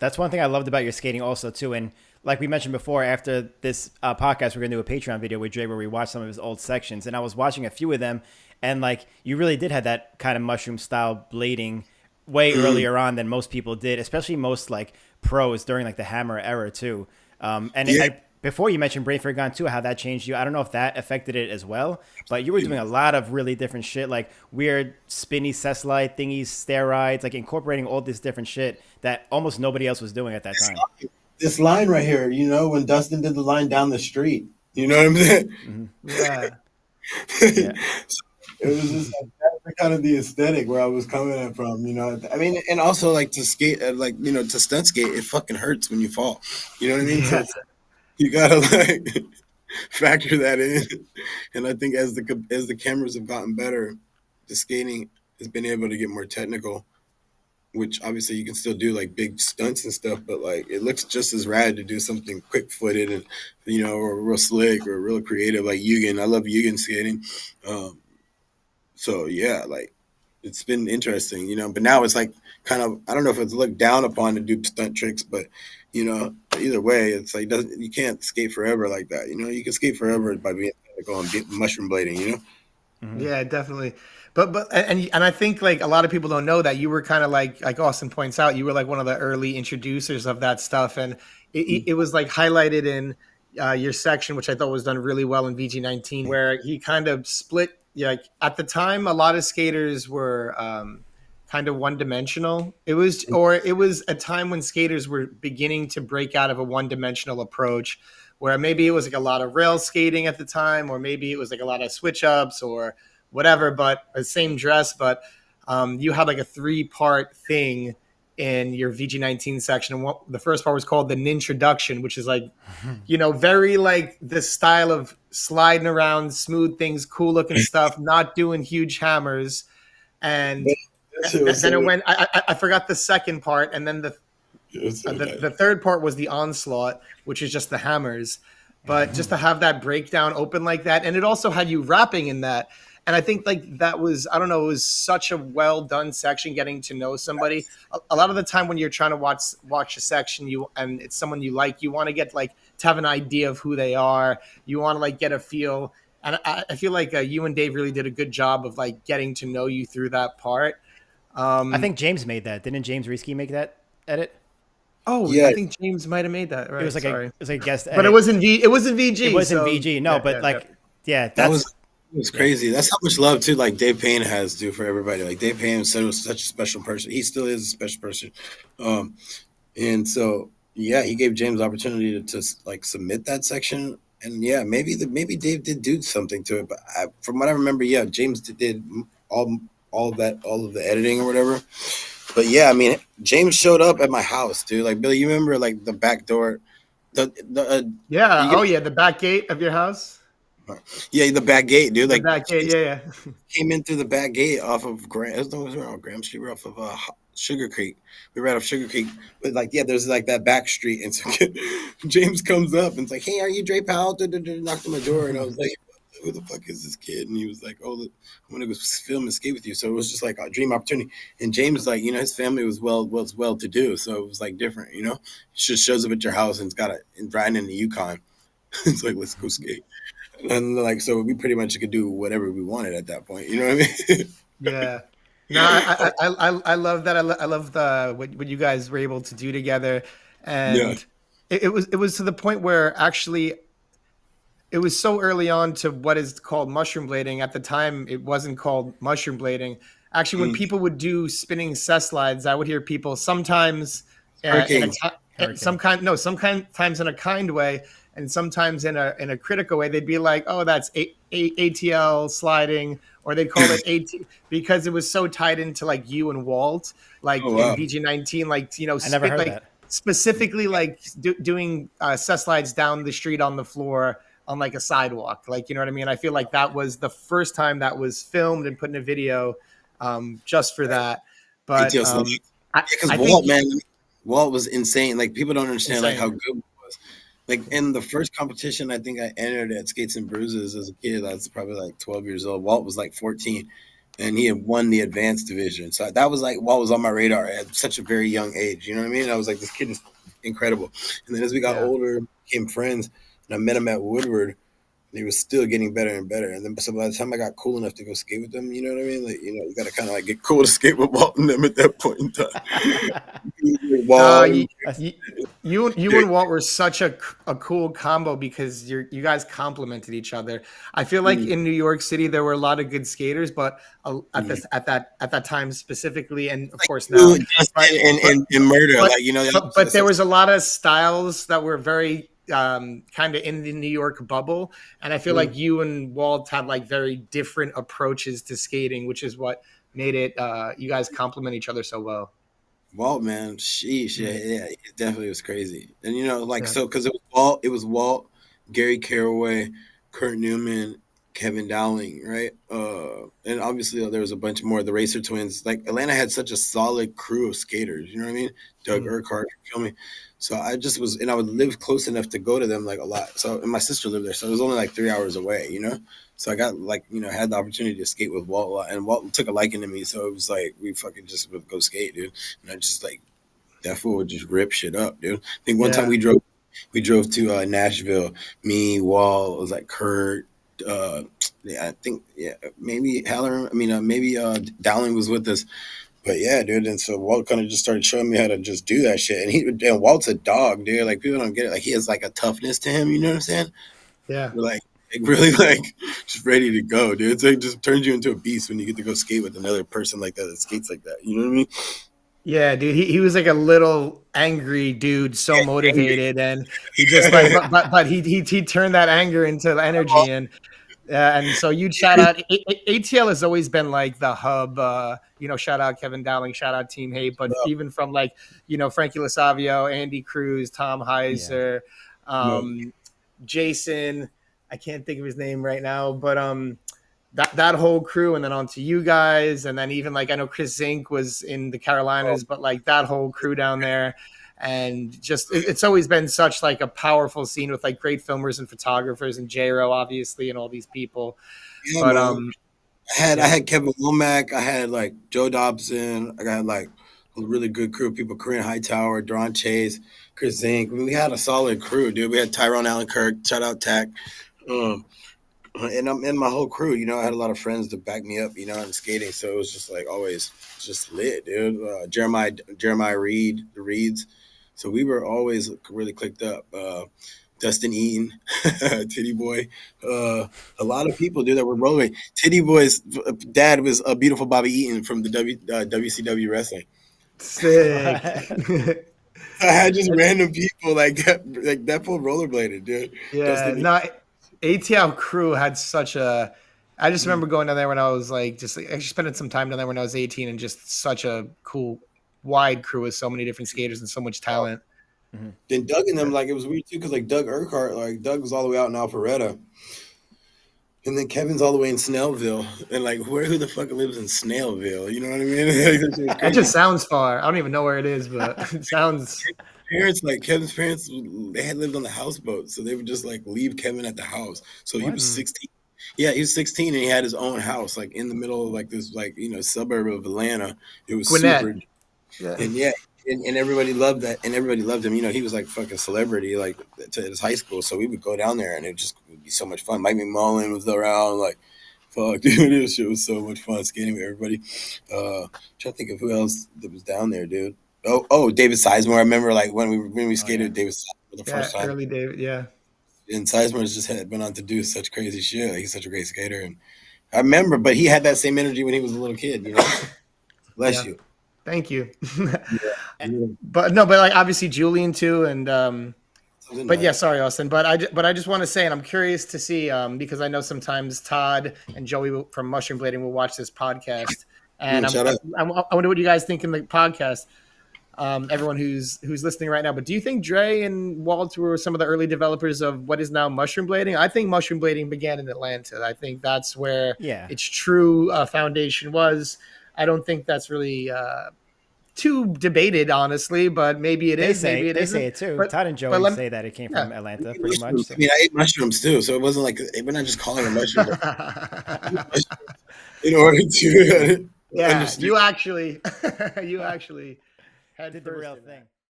That's one thing I loved about your skating also too. And like we mentioned before, after this podcast, we're gonna do a Patreon video with Dre where we watch some of his old sections. And I was watching a few of them, and like you really did have that kind of mushroom style blading way Mm, earlier on than most people did, especially most like pros during like the Hammer era too. yeah, Before you mentioned Brayford Gone too, how that changed you. I don't know if that affected it as well, but you were doing a lot of really different shit, like weird spinny cesslite thingies, steroids, like incorporating all this different shit that almost nobody else was doing at that time. this line right here, when Dustin did the line down the street, you know what I'm saying? Hmm. Yeah. Yeah. It was just like that's kind of the aesthetic where I was coming at from. I mean, and also like to skate, to stunt skate, it fucking hurts when you fall. You know what I mean? So Yeah. it's, you gotta like factor that in. And I think as the cameras have gotten better, the skating has been able to get more technical. Which obviously you can still do like big stunts and stuff, but like it looks just as rad to do something quick footed and or real slick or real creative like Yugen. I love Yugen skating. Um, so yeah, like it's been interesting. But now it's like kind of I don't know if it's looked down upon to do stunt tricks, but either way, it's like doesn't you can't skate forever like that. You can skate forever by being technical and mushroom blading. Hmm. Yeah, definitely. But I think like a lot of people don't know that you were kind of like Austin points out, you were like one of the early introducers of that stuff, and it was like highlighted in your section, which I thought was done really well in VG19, where he kind of split. Like at the time, a lot of skaters were kind of one dimensional. It was a time when skaters were beginning to break out of a one dimensional approach where maybe it was like a lot of rail skating at the time, or maybe it was like a lot of switch ups or whatever, but the same dress. But you had like a 3-part thing in your VG19 section. And the first part was called the Nintroduction, which is like, very like the style of sliding around, smooth things, cool looking stuff, not doing huge hammers. And That shit was then so it went, I forgot the second part. And then it was so nice. the third part was the onslaught, which is just the hammers. But just to have that breakdown open like that, and it also had you rapping in that. And I think like that was, I don't know, it was such a well done section getting to know somebody. A lot of the time when you're trying to watch a section, and it's someone you like, you want to get like to have an idea of who they are. You want to like get a feel. And I feel like you and Dave really did a good job of like getting to know you through that part. I Um, think James made that. Didn't James Reesky make that edit? oh, I Yeah, think James might have made that. It was Right. like a Sorry. guest But edit. it was in It VG, wasn't so VG, no, yeah, but yeah, yeah. like, yeah, that that's was it was yeah. crazy. That's how much love too. Like Dave Payne has to for everybody. Like Dave Payne was such a special person. He still is a special person. Um, and so yeah, he gave James the opportunity to like submit that section. And yeah, maybe Dave did do something to it. But from what I remember, yeah, James did all all of the editing or whatever. But yeah, I mean, James showed up at my house, dude. Like Billy, you remember like the back door, the Yeah. you Oh, yeah. The back gate of your house. yeah, the back gate, dude. The Like back gate. Yeah, yeah. came in through the back gate off of Graham. It was around Graham Street. We're off of Sugar Creek. We ran off Sugar Creek, but like yeah, there's like that back street, and so James comes up and it's like, "Hey, are you Dre Powell?" Knocked on my door, and I was like, "Who the fuck is this kid?" And he was like, "Oh, look, I'm gonna go film and skate with you." So it was just like a dream opportunity. And James, like his family was well to do, so it was like different. Just shows up at your house and it's got and riding in the Yukon. It's like let's go skate. And like so we pretty much could do whatever we wanted at that point. You know what I mean? Yeah. No, I love that. I love the what you guys were able to do together, Yeah. and it was to the point where actually it was so early on to what is called mushroom blading. At the time, it wasn't called mushroom blading. Actually, when Mm. people would do spinning cess slides, I would hear people sometimes in a Hurricanes. Hurricane. sometimes in a kind way, and sometimes in a critical way. They'd be like, "Oh, that's ATL sliding," or they'd call it AT because it was so tied into like you and Walt, like Oh in wow. VG19, like I never heard like that. specifically like doing cess slides down the street on the floor on like a sidewalk, like you know what I mean. I feel like that was the first time that was filmed and put in a video, just for that. But ATL slide. I, Yeah, because I think Walt was insane. Like people don't understand like how insane. good Walt was. Like in the first competition, I think I entered at Skates and Bruises as a kid. I was probably like 12 years old. Walt was like 14, and he had won the advanced division. So that was like what was on my radar at such a very young age. You know what I mean? I was like, this kid is incredible. And then as we got Yeah. older, became friends, and I met him at Woodward. He was still getting better and better. And then so by the time I got cool enough to go skate with them, you know what I mean? Like, you got to kind of like get cool to skate with Walt and them at that point in time. Uh, Walt, you, you and Walt were such a cool combo because you guys complemented each other. I feel like in New York City there were a lot of good skaters, but at that time specifically, and of course now, and murder, but, like but there was a lot of styles that were very kind of in the New York bubble, and I feel like you and Walt had like very different approaches to skating, which is what made it you guys complement each other so well. Walt, man, sheesh, yeah, it definitely was crazy. And like Yeah. so, because it was Walt, Gary Caraway, Kurt Newman, Kevin Dowling, right? And obviously there was a bunch more. The Racer Twins, like Atlanta had such a solid crew of skaters. You know what I mean? Doug Urquhart, you feel me? So I just was, and I would live close enough to go to them like a lot. So, and my sister lived there, so it was only like 3 hours away. So I got like, had the opportunity to skate with Walt a lot, and Walt took a liking to me. So it was like we fucking just would go skate, dude. And I just like that fool would just rip shit up, dude. I think one time we drove to Nashville. Me, Walt, it was like Kurt. Yeah, I think maybe Halloran. I mean, maybe Dowling was with us. But yeah, dude, and so Walt kind of just started showing me how to just do that shit. And Walt's a dog, dude. Like people don't get it. Like he has like a toughness to him. You know what I'm saying? Yeah. We're like really like just ready to go, dude. It's like just turns you into a beast when you get to go skate with another person like that skates like that. You know what I mean? Yeah, dude, he was like a little angry dude, so motivated, and he just like, but he turned that anger into energy, and so you'd shout out. ATL has always been like the hub. Shout out Kevin Dowling, shout out Team Hate, but even from like Frankie Lasavio, Andy Cruz, Tom Heiser, Jason. I can't think of his name right now, but that whole crew, and then on to you guys, and then even like I know Chris Zink was in the Carolinas, but like that whole crew down there, and just it's always been such like a powerful scene with like great filmers and photographers and J-Ro obviously and all these people. Yeah, But man. I had Kevin Womack, I had like Joe Dobson, I got like a really good crew of people, Corinne Hightower, Daron Chase, Chris Zink. I mean, we had a solid crew, dude. We had Tyrone Allen Kirk, shout out Tack. And my whole crew, I had a lot of friends to back me up, in skating. So it was just like always just lit, dude. Jeremiah Reed, the Reeds. So we were always really clicked up. Dustin Eaton, Titty Boy. A lot of people, dude, that were rolling. Titty Boy's dad was a beautiful Bobby Eaton from the WCW wrestling. Sick. I had just random people like that full rollerbladed, dude. Yeah, no, ATL crew had such a. I just remember going down there when I was like, just like, actually spending some time down there when I was 18, and just such a cool, wide crew with so many different skaters and so much talent. Then Doug and them, like it was weird too, because like Doug Urquhart, like Doug was all the way out in Alpharetta, and then Kevin's all the way in Snellville, and like who the fuck lives in Snellville? You know what I mean? That just sounds far. I don't even know where it is, but it sounds. Kevin's parents, they had lived on the houseboat, so they would just like leave Kevin at the house. So he was 16. Yeah, he was 16 and he had his own house, like in the middle of like this, like suburb of Atlanta. It was Gwinnett. Super. Yeah. And everybody loved that, and everybody loved him. He was like fucking celebrity, like to his high school. So we would go down there, and it would be so much fun. Mike McMullen was around, like, fuck, dude, this shit was so much fun skating with everybody. Trying to think of who else that was down there, dude. Oh, David Sizemore. I remember like when we skated with David Sizemore for the first time. Early David, yeah. And Sizemore's just been on to do such crazy shit. Like, he's such a great skater, and I remember, but he had that same energy when he was a little kid. Bless you. Thank you. But like obviously Julian too, and but yeah, sorry Austin, but I just want to say, and I'm curious to see because I know sometimes Todd and Joey from Mushroom Blading will watch this podcast, and I wonder what you guys think in the podcast. Everyone who's listening right now, but do you think Dre and Walt were some of the early developers of what is now mushroom blading? I think mushroom blading began in Atlanta. I think that's where its true foundation was. I don't think that's really too debated, honestly, but maybe it is. Maybe it isn't. They say it too. But, Todd and Joey say that it came from Atlanta, pretty much. So. I mean, I ate mushrooms too, so it wasn't like we're not just calling it mushrooms. in order to Yeah, understand. you actually, you actually had Did the first real in that. thing.